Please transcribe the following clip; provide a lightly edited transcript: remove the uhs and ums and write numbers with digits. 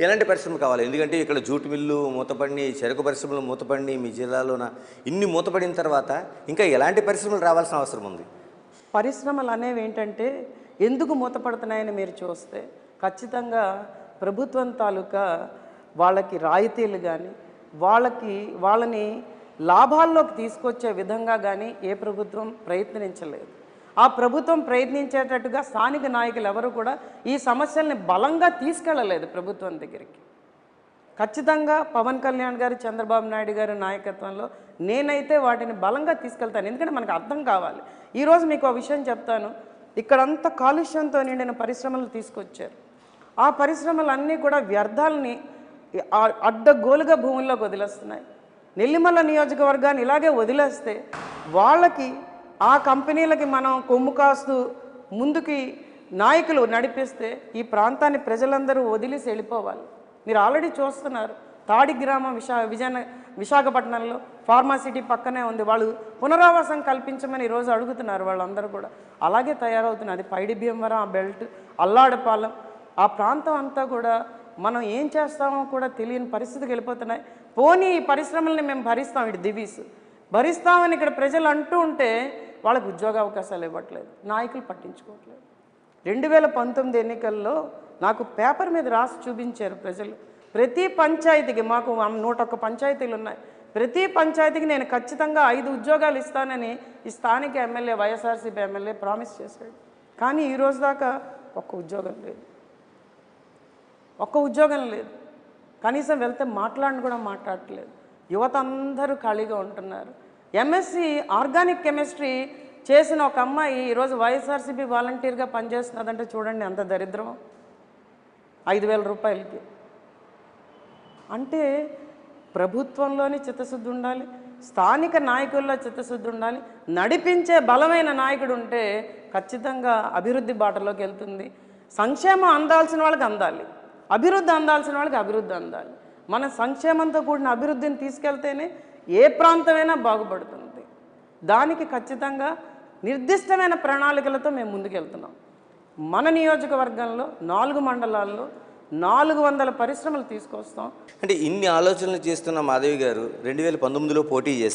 ఎలాంటి పరిశ్రమలు కావాలి? ఎందుకంటే ఇక్కడ జూట్ మిల్లు మూతపడినాయి, చెరకు పరిశ్రమలు మూతపడినాయి, మీ జిల్లాలోన ఇన్ని మూతపడిన తర్వాత ఇంకా ఎలాంటి పరిశ్రమలు రావాల్సిన అవసరం ఉంది? పరిశ్రమలు అనేవి ఏంటంటే ఎందుకు మూతపడుతున్నాయని మీరు చూస్తే ఖచ్చితంగా ప్రభుత్వం తాలూకా వాళ్ళకి రాయితీలు కానీ వాళ్ళని లాభాల్లోకి తీసుకొచ్చే విధంగా కానీ ఏ ప్రభుత్వం ప్రయత్నించలేదు. ఆ ప్రభుత్వం ప్రయత్నించేటట్టుగా స్థానిక నాయకులు ఎవరు కూడా ఈ సమస్యల్ని బలంగా తీసుకెళ్ళలేదు ప్రభుత్వం దగ్గరికి. ఖచ్చితంగా పవన్ కళ్యాణ్ గారు, చంద్రబాబు నాయుడు గారి నాయకత్వంలో నేనైతే వాటిని బలంగా తీసుకెళ్తాను. ఎందుకంటే మనకు అర్థం కావాలి. ఈరోజు మీకు ఒక విషయం చెప్తాను. ఇక్కడంతా కాలుష్యంతో నిండిన పరిశ్రమలు తీసుకొచ్చారు. ఆ పరిశ్రమలన్నీ కూడా వ్యర్థాలని అడ్డగోలుగా భూముల్లోకి వదిలేస్తున్నాయి. నెల్లిమల్ల నియోజకవర్గాన్ని ఇలాగే వదిలేస్తే వాళ్ళకి ఆ కంపెనీలకి మనం కొమ్ము కాస్తూ ముందుకి నాయకులు నడిపిస్తే ఈ ప్రాంతాన్ని ప్రజలందరూ వదిలేసి వెళ్ళిపోవాలి. మీరు ఆల్రెడీ చూస్తున్నారు. తాడి గ్రామం విశాఖపట్నంలో ఫార్మాసిటీ పక్కనే ఉంది. వాళ్ళు పునరావాసం కల్పించమని ఈరోజు అడుగుతున్నారు వాళ్ళందరూ కూడా. అలాగే తయారవుతున్నది. పైడి భీమవరం, ఆ బెల్ట్, అల్లాడపాలెం, ఆ ప్రాంతం అంతా కూడా మనం ఏం చేస్తామో కూడా తెలియని పరిస్థితికి వెళ్ళిపోతున్నాయి. పోనీ ఈ పరిశ్రమల్ని మేము భరిస్తాం, ఇటు దివీస్ భరిస్తామని ఇక్కడ ప్రజలు అంటూ ఉంటే వాళ్ళకు ఉద్యోగ అవకాశాలు ఇవ్వట్లేదు, నాయకులు పట్టించుకోవట్లేదు. 2019 ఎన్నికల్లో నాకు పేపర్ మీద రాసి చూపించారు ప్రజలు. ప్రతి పంచాయతీకి, మాకు 101 పంచాయతీలు ఉన్నాయి, ప్రతి పంచాయతీకి నేను ఖచ్చితంగా 5 ఉద్యోగాలు ఇస్తానని ఈ స్థానిక ఎమ్మెల్యే, వైఎస్ఆర్సీపీ ఎమ్మెల్యే ప్రామిస్ చేశాడు. కానీ ఈరోజు దాకా ఒక్క ఉద్యోగం లేదు. కనీసం వెళ్తే కూడా మాట్లాడట్లేదు. యువత అందరూ ఖాళీగా ఉంటున్నారు. ఎంఎస్సి ఆర్గానిక్ కెమిస్ట్రీ చేసిన ఒక అమ్మాయి ఈరోజు వైఎస్ఆర్సీపీ వాలంటీర్గా పనిచేస్తున్నదంటే చూడండి ఎంత దరిద్రం. 5,000 రూపాయలకి. అంటే ప్రభుత్వంలోని చిత్తశుద్ధి ఉండాలి, స్థానిక నాయకుల్లో చిత్తశుద్ధి ఉండాలి. నడిపించే బలమైన నాయకుడు ఉంటే ఖచ్చితంగా అభివృద్ధి బాటలోకి వెళ్తుంది. సంక్షేమం అందాల్సిన వాళ్ళకి అందాలి, అభివృద్ధి అందాల్సిన వాళ్ళకి అభివృద్ధి అందాలి. మన సంక్షేమంతో కూడిన అభివృద్ధిని తీసుకెళ్తేనే ఏ ప్రాంతమైనా బాగుపడుతుంది. దానికి ఖచ్చితంగా నిర్దిష్టమైన ప్రణాళికలతో మేము ముందుకెళ్తున్నాం. మన నియోజకవర్గంలో 4 మండలాల్లో 400 పరిశ్రమలు తీసుకొస్తాం. అంటే ఇన్ని ఆలోచనలు చేస్తున్న మాధవి గారు 2019లో పోటీ చేస్తారు.